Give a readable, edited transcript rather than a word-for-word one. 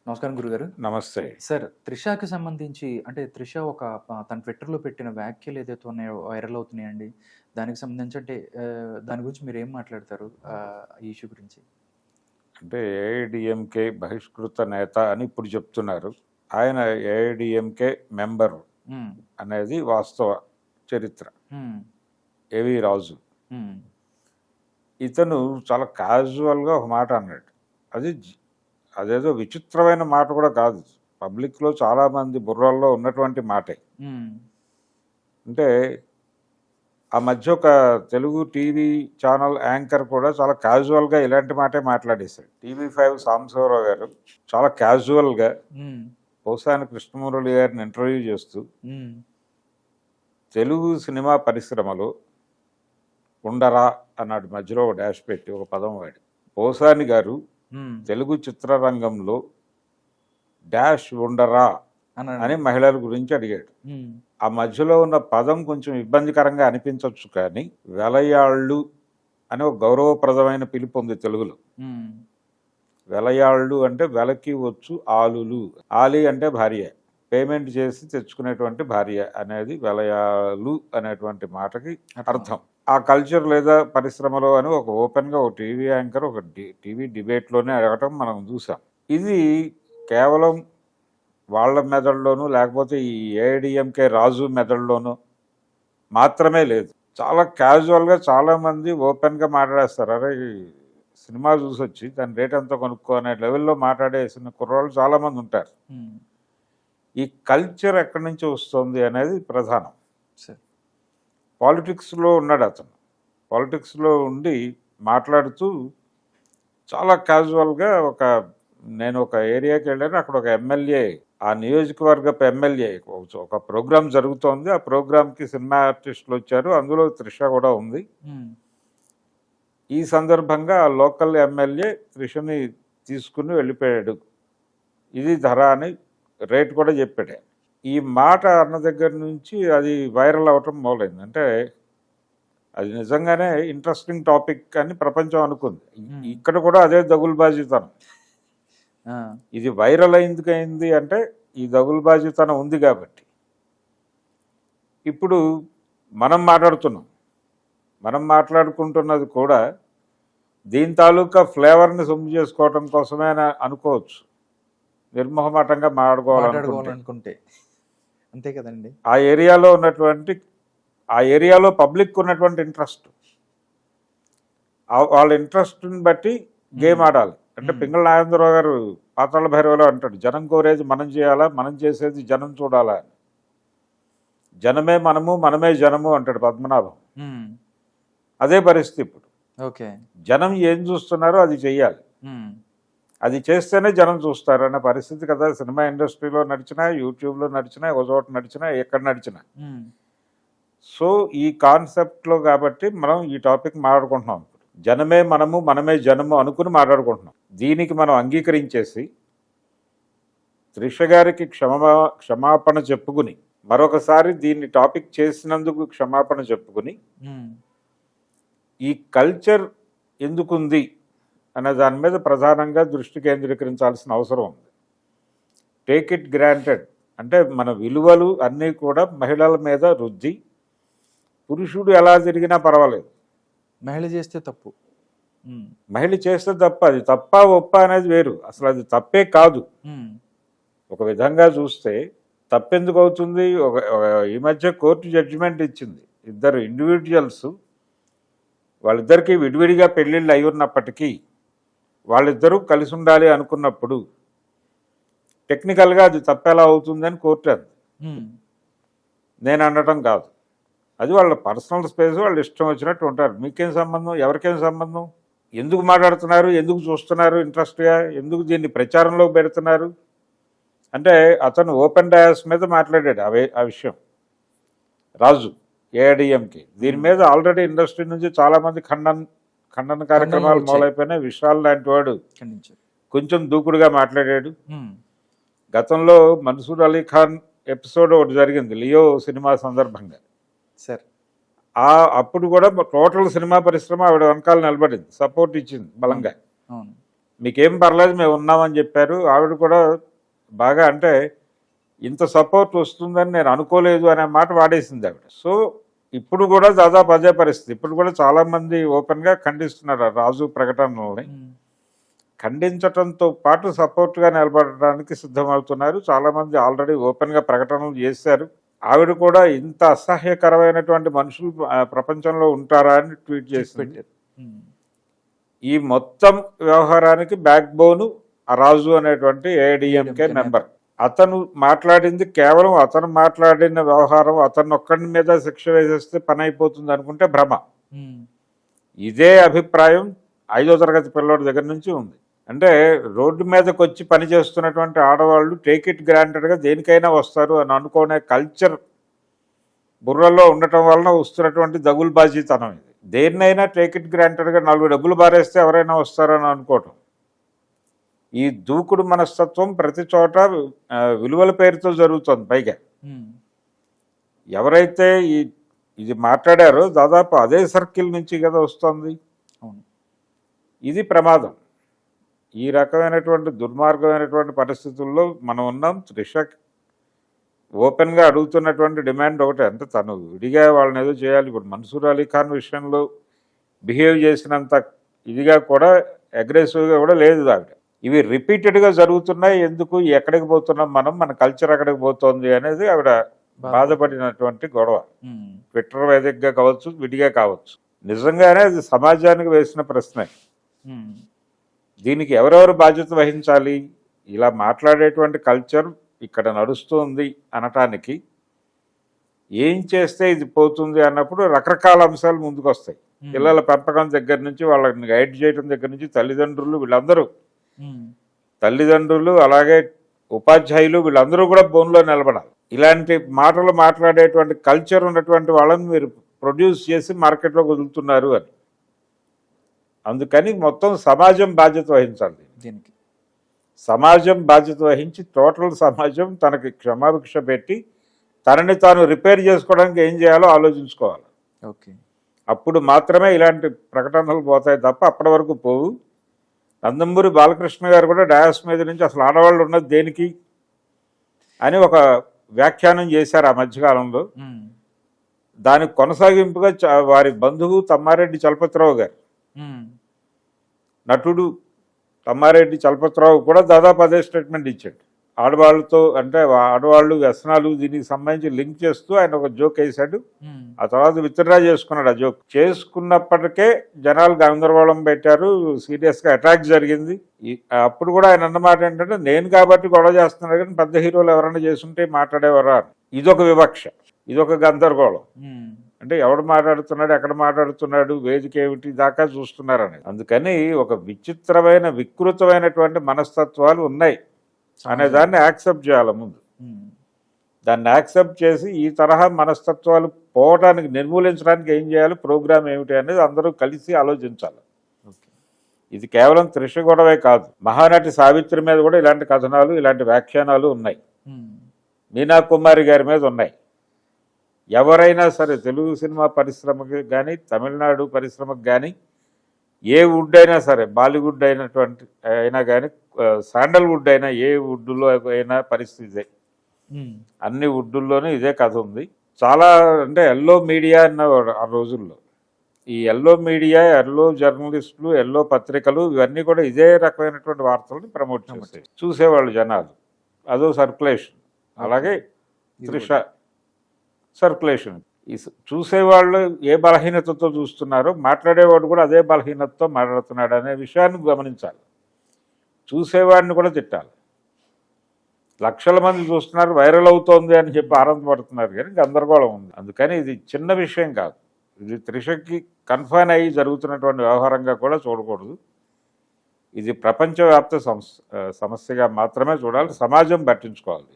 నమస్కారం గురుగారు. నమస్తే. సార్ 'త్రిష'కి సంబంధించి అంటే 'త్రిష' ఒక తన ట్విట్టర్‌లో పెట్టిన వ్యాఖ్యలు ఏదైతే ఉన్నాయో వైరల్ అవుతున్నాయండి. దానికి సంబంధించి అంటే దాని గురించి మీరేం మాట్లాడతారు? ఈ ఇష్యూ గురించి? అంటే ఏఐడిఎంకే బహిష్కృత నేత అని ఇప్పుడు చెప్తున్నారు. ఆయన ఏఐడిఎంకే మెంబర్ హ్మ్. అనేది వాస్తవ చరిత్ర. హ్మ్. ఏవి రాజు. హ్మ్. ఇతను చాలా క్యాజువల్‌గా ఒక మాట అన్నాడు. అదేదో విచిత్రమైన మాట కూడా కాదు. పబ్లిక్‌లో చాలామంది బుర్రల్లో ఉన్నటువంటి మాటే. హ్మ్. అంటే ఆ మధ్య ఒక తెలుగు టీవీ ఛానల్ యాంకర్ కూడా చాలా క్యాజువల్‌గా ఇలాంటి మాటే మాట్లాడేశాడు. టీవీ5 సాంబశివరావు గారు చాలా క్యాజువల్‌గా హ్మ్. పోసాని కృష్ణమురళి గారిని ఇంటర్వ్యూ చేస్తూ హ్మ్. తెలుగు సినిమా పరిశ్రమలో ఉండరా అన్నాడు. మధ్యలో ఒక డాష్ పెట్టి ఒక పదం వాడి. పోసాని గారు హ్మ్. తెలుగు చిత్రరంగంలో డాష్ ఉండరా అని అనండి. మహిళల గురించి అడిగాడు. హ్మ్. ఆ మధ్యలో ఉన్న పదం కొంచెం ఇబ్బందికరంగా అనిపించవచ్చు, కానీ వెలయాళ్ళు అని ఒక గౌరవప్రదమైన పిలుపు ఉంది తెలుగులో. హ్మ్. వెలయాళ్ళు అంటే వెలకి వచ్చు ఆలులు. ఆలి అంటే భార్య, పేమెంట్ చేసి తెచ్చుకునేటువంటి భార్య అనేది వెలయాలు అనేటువంటి మాటకి అర్థం. ఆ కల్చర్ లేదా పరిశ్రమలో అని ఒక ఓపెన్గా ఒక టీవీ యాంకర్ ఒక టీవీ డిబేట్లోనే అడగటం మనం చూసాం. ఇది కేవలం వాళ్ళ మెదడులోనూ లేకపోతే ఈ ఏఐడిఎంకే రాజు మెదడులోనూ మాత్రమే లేదు. చాలా క్యాజువల్గా చాలామంది ఓపెన్గా మాట్లాడేస్తారు. అరే సినిమా చూసి వచ్చి దాని రేట్ ఎంతో కొనుక్కో అనే లెవెల్లో మాట్లాడేసిన కుర్రాళ్ళు చాలామంది ఉంటారు. ఈ కల్చర్ ఎక్కడి నుంచి వస్తుంది అనేది ప్రధానం. పాలిటిక్స్లో ఉన్నాడు అతను. పాలిటిక్స్లో ఉండి మాట్లాడుతూ చాలా క్యాజువల్గా నేను ఒక ఏరియాకి వెళ్ళాను. అక్కడ ఒక ఎమ్మెల్యే, ఆ నియోజకవర్గపు ఎమ్మెల్యే ఒక ప్రోగ్రాం జరుగుతోంది. ఆ ప్రోగ్రాంకి సినిమా ఆర్టిస్టులు వచ్చారు. అందులో త్రిష కూడా ఉంది. ఈ సందర్భంగా ఆ లోకల్ ఎమ్మెల్యే త్రిషని తీసుకుని వెళ్ళిపోయాడు. ఇది ధర అని రేట్ కూడా చెప్పాడు. ఈ మాట అన్న దగ్గర నుంచి అది వైరల్ అవటం మొదలైంది. అంటే అది నిజంగానే ఇంట్రెస్టింగ్ టాపిక్ అని ప్రపంచం అనుకుంది. ఇక్కడ కూడా అదే దగులుబాజీతనం. ఇది వైరల్ అయింది అంటే ఈ దగులుబాజీతనం ఉంది కాబట్టి. ఇప్పుడు మనం మాట్లాడుకుంటున్నది కూడా దీని తాలూకా ఫ్లేవర్ని సొమ్ము చేసుకోవటం కోసమే అనుకోవచ్చు. నిర్మోహమాటంగా మాట్లాడుకోవాలనుకుంటే అంతే కదండి. ఆ ఏరియాలో పబ్లిక్ ఉన్నటువంటి ఇంట్రెస్ట్, వాళ్ళ ఇంట్రెస్ట్ని బట్టి గేమ్ ఆడాలి. అంటే పింగళ నాగేంద్రరావు గారు పాతాళ భైరవలో అంటాడు, జనం కోరేది మనం చేయాలా, మనం చేసేది జనం చూడాలా అని. జనమే మనము, మనమే జనము అంటాడు పద్మనాభం. అదే పరిస్థితి ఇప్పుడు. జనం ఏం చూస్తున్నారో అది చెయ్యాలి. అది చేస్తేనే జనం చూస్తారు అనే పరిస్థితి కదా సినిమా ఇండస్ట్రీలో నడిచినా, యూట్యూబ్లో నడిచినా, ఒక చోట నడిచినా, ఎక్కడ నడిచినా. సో ఈ కాన్సెప్ట్లో కాబట్టి మనం ఈ టాపిక్ మాట్లాడుకుంటున్నాం. జనమే మనము, మనమే జనము అనుకుని మాట్లాడుకుంటున్నాం. దీనికి మనం అంగీకరించేసి త్రిష గారికి క్షమాపణ చెప్పుకుని, మరొకసారి దీన్ని టాపిక్ చేసినందుకు క్షమాపణ చెప్పుకుని, ఈ కల్చర్ ఎందుకుంది అనే దాని మీద ప్రధానంగా దృష్టి కేంద్రీకరించాల్సిన అవసరం ఉంది. టేక్ ఇట్ గ్రాంటెడ్ అంటే మన విలువలు అన్నీ కూడా మహిళల మీద రుద్ది, పురుషుడు ఎలా తిరిగినా పర్వాలేదు, మహిళ చేస్తే తప్పు, అది తప్ప ఒప్ప అనేది వేరు. అసలు అది తప్పే కాదు. ఒక విధంగా చూస్తే తప్పెందుకు అవుతుంది? ఈ మధ్య కోర్టు జడ్జిమెంట్ ఇచ్చింది. ఇద్దరు ఇండివిజువల్స్, వాళ్ళిద్దరికీ విడివిడిగా పెళ్ళిళ్ళు అయి ఉన్నప్పటికీ వాళ్ళిద్దరూ కలిసి ఉండాలి అనుకున్నప్పుడు టెక్నికల్గా అది తప్పేలా అవుతుందని కోర్టు అంది. నేను అనడం కాదు. అది వాళ్ళ పర్సనల్ స్పేస్, వాళ్ళు ఇష్టం వచ్చినట్టు ఉంటారు. మీకేం సంబంధం? ఎవరికేం సంబంధం? ఎందుకు మాట్లాడుతున్నారు? ఎందుకు చూస్తున్నారు ఇంట్రెస్ట్గా? ఎందుకు దీన్ని ప్రచారంలోకి పెడుతున్నారు అంటే అతను ఓపెన్ డయాస్ మీద మాట్లాడాడు ఆ విషయం. రాజు ఏఐడిఎంకి దీని మీద ఆల్రెడీ ఇండస్ట్రీ నుంచి చాలామంది ఖండన కార్యక్రమాలు మొదలైపోయినాయి. విశాల్ లాంటి వాడు కొంచెం దూకుడుగా మాట్లాడాడు. గతంలో మన్సూర్ అలీ ఖాన్ ఎపిసోడ్ ఒకటి జరిగింది లియో సినిమా సందర్భంగా. అప్పుడు కూడా టోటల్ సినిమా పరిశ్రమ ఆవిడ వెనకాల నిలబడింది, సపోర్ట్ ఇచ్చింది బలంగా. మీకేం పర్లేదు మేము ఉన్నామని చెప్పారు. ఆవిడ కూడా బాగా అంటే ఇంత సపోర్ట్ వస్తుందని నేను అనుకోలేదు అనే మాట వాడేసింది ఆవిడ. సో ఇప్పుడు కూడా దాదాపు అదే పరిస్థితి. ఇప్పుడు కూడా చాలామంది ఓపెన్గా ఖండిస్తున్నారు ఆ రాజు ప్రకటనలని. ఖండించడంతో పాటు సపోర్ట్గా నిలబడడానికి సిద్ధమవుతున్నారు. చాలామంది ఆల్రెడీ ఓపెన్గా ప్రకటనలు చేశారు. ఆవిడ కూడా ఇంత అసహ్యకరమైనటువంటి మనుషులు ప్రపంచంలో ఉంటారా అని ట్వీట్ చేసింది. ఈ మొత్తం వ్యవహారానికి బ్యాక్ బోను ఆ రాజు అనేటువంటి ఏఐడిఎంకే మెంబర్. అతను మాట్లాడింది కేవలం అతను మాట్లాడిన వ్యవహారం అతను ఒక్కడి మీద శిక్ష వేసేస్తే పని అయిపోతుంది అనుకుంటే భ్రమ. ఇదే అభిప్రాయం 5వ తరగతి పిల్లోడి దగ్గర నుంచి ఉంది. అంటే రోడ్డు మీదకి వచ్చి పని చేస్తున్నటువంటి ఆడవాళ్ళు టేక్ ఇట్ గ్రాంటెడ్గా దేనికైనా వస్తారు అని అనుకునే కల్చర్ బుర్రలో ఉండటం వలన వస్తున్నటువంటి దగులుబాజీతనం ఇది. దేన్నైనా టేక్ ఇట్ గ్రాంటెడ్గా 4 డబ్బులు బారేస్తే ఎవరైనా వస్తారని అనుకోవటం. ఈ దూకుడు మనస్తత్వం ప్రతి చోట విలువల పేరుతో జరుగుతుంది. పైగా ఎవరైతే ఇది మాట్లాడారో దాదాపు అదే సర్కిల్ నుంచి కదా వస్తుంది. ఇది ప్రమాదం. ఈ రకమైనటువంటి దుర్మార్గమైనటువంటి పరిస్థితుల్లో మనం ఉన్నాం. త్రిష ఓపెన్గా అడుగుతున్నటువంటి డిమాండ్ ఒకటే, అంటే తను విడిగా వాళ్ళని ఏదో చేయాలి. ఇప్పుడు మన్సూర్ అలీ ఖాన్ విషయంలో బిహేవ్ చేసినంత ఇదిగా కూడా అగ్రెసివ్గా కూడా లేదు ఆవిడ. ఇవి రిపీటెడ్గా జరుగుతున్నాయి. ఎందుకు, ఎక్కడికి పోతున్నాం మనం, మన కల్చర్ ఎక్కడికి పోతుంది అనేది ఆవిడ బాధపడినటువంటి గొడవ. ట్విట్టర్ వేదికగా కావచ్చు, విడిగా కావచ్చు. నిజంగానే అది సమాజానికి వేసిన ప్రశ్నే. దీనికి ఎవరెవరు బాధ్యత వహించాలి? ఇలా మాట్లాడేటువంటి కల్చర్ ఇక్కడ నడుస్తుంది అనటానికి ఏం చేస్తే ఇది పోతుంది అన్నప్పుడు రకరకాల అంశాలు ముందుకు వస్తాయి. పిల్లల పెంపకం దగ్గర నుంచి, వాళ్ళని గైడ్ చేయడం దగ్గర నుంచి, తల్లిదండ్రులు, వీళ్ళందరూ తల్లిదండ్రులు అలాగే ఉపాధ్యాయులు వీళ్ళందరూ కూడా బోన్లో నిలబడాలి. ఇలాంటి మాటలు మాట్లాడేటువంటి కల్చర్ ఉన్నటువంటి వాళ్ళని మీరు ప్రొడ్యూస్ చేసి మార్కెట్లో వదులుతున్నారు అని. అందుకని మొత్తం సమాజం బాధ్యత వహించాలి. దీనికి సమాజం బాధ్యత వహించి టోటల్ సమాజం తనకి క్షమాభిక్ష పెట్టి తనని తాను రిపేర్ చేసుకోవడానికి ఏం చేయాలో ఆలోచించుకోవాలి. ఓకే, అప్పుడు మాత్రమే ఇలాంటి ప్రకటనలు పోతాయి తప్ప అప్పటి వరకు పోవు. నందమూరి బాలకృష్ణ గారు కూడా డయాస్ మీద నుంచి అసలు ఆడవాళ్ళు ఉన్నది దేనికి అని ఒక వ్యాఖ్యానం చేశారు ఆ మధ్యకాలంలో. దానికి కొనసాగింపుగా వారి బంధువు తమ్మారెడ్డి చలపతిరావు గారు, నటుడు తమ్మారెడ్డి చలపతిరావు కూడా దాదాపు అదే స్టేట్మెంట్ ఇచ్చాడు. ఆడవాళ్ళతో అంటే ఆడవాళ్ళు వ్యసనాలు దీనికి సంబంధించి లింక్ చేస్తూ ఆయన ఒక జోక్ వేశాడు. ఆ తర్వాత విత్డ్రా చేసుకున్నాడు. ఆ జోక్ చేసుకున్నప్పటికే జనాలు గందరగోళం పెట్టారు, సీరియస్గా అటాక్ జరిగింది. అప్పుడు కూడా ఆయన అన్నమాట ఏంటంటే, నేను కాబట్టి గొడవ చేస్తున్నాడు కానీ పెద్ద హీరోలు ఎవరైనా చేసుంటే మాట్లాడేవారా. ఇదొక వివక్ష, ఇదొక గందరగోళం. అంటే ఎవడు మాట్లాడుతున్నాడు, ఎక్కడ మాట్లాడుతున్నాడు, వేదిక ఏమిటి దాకా చూస్తున్నారని. అందుకని ఒక విచిత్రమైన వికృతమైనటువంటి మనస్తత్వాలు ఉన్నాయి అనే దాన్ని యాక్సెప్ట్ చేయాలి ముందు. దాన్ని యాక్సెప్ట్ చేసి ఈ తరహా మనస్తత్వాలు పోవటానికి, నిర్మూలించడానికి ఏం చేయాలి, ప్రోగ్రామ్ ఏమిటి అనేది అందరూ కలిసి ఆలోచించాలి. ఇది కేవలం త్రిష గొడవే కాదు, మహానటి సావిత్రి మీద కూడా ఇలాంటి కథనాలు, ఇలాంటి వ్యాఖ్యానాలు ఉన్నాయి. మీనా కుమారి గారి మీద ఉన్నాయి. ఎవరైనా సరే తెలుగు సినిమా పరిశ్రమకి కానీ, తమిళనాడు పరిశ్రమకు కానీ, ఏ వుడ్ అయినా సరే, బాలీవుడ్ అయినటువంటి అయినా కానీ, శాండల్వుడ్ అయినా, ఏ వుడ్లో అయినా పరిస్థితి, అన్ని వుడ్డుల్లోనూ ఇదే కథ ఉంది. చాలా అంటే ఎల్లో మీడియా అన్న ఆ రోజుల్లో ఈ ఎల్లో మీడియా, ఎల్లో జర్నలిస్టులు, ఎల్లో పత్రికలు ఇవన్నీ కూడా ఇదే రకమైనటువంటి వార్తలను ప్రమోట్ చేస్తాయి. చూసేవాళ్ళు జనాలు, అదో సర్క్యులేషన్. అలాగే త్రిష సర్క్యులేషన్. ఈ చూసేవాళ్ళు ఏ బలహీనతతో చూస్తున్నారో మాట్లాడేవాడు కూడా అదే బలహీనతతో మాట్లాడుతున్నాడు అనే విషయాన్ని గమనించాలి. చూసేవాడిని కూడా తిట్టాలి. లక్షల మంది చూస్తున్నారు, వైరల్ అవుతోంది అని చెప్పి ఆనందపడుతున్నారు కానీ గందరగోళం ఉంది. అందుకని ఇది చిన్న విషయం కాదు. ఇది త్రిషకి కన్ఫైన్ అయ్యి జరుగుతున్నటువంటి వ్యవహారంగా కూడా చూడకూడదు. ఇది ప్రపంచవ్యాప్త సమస్యగా మాత్రమే చూడాలి. సమాజం పట్టించుకోవాలి.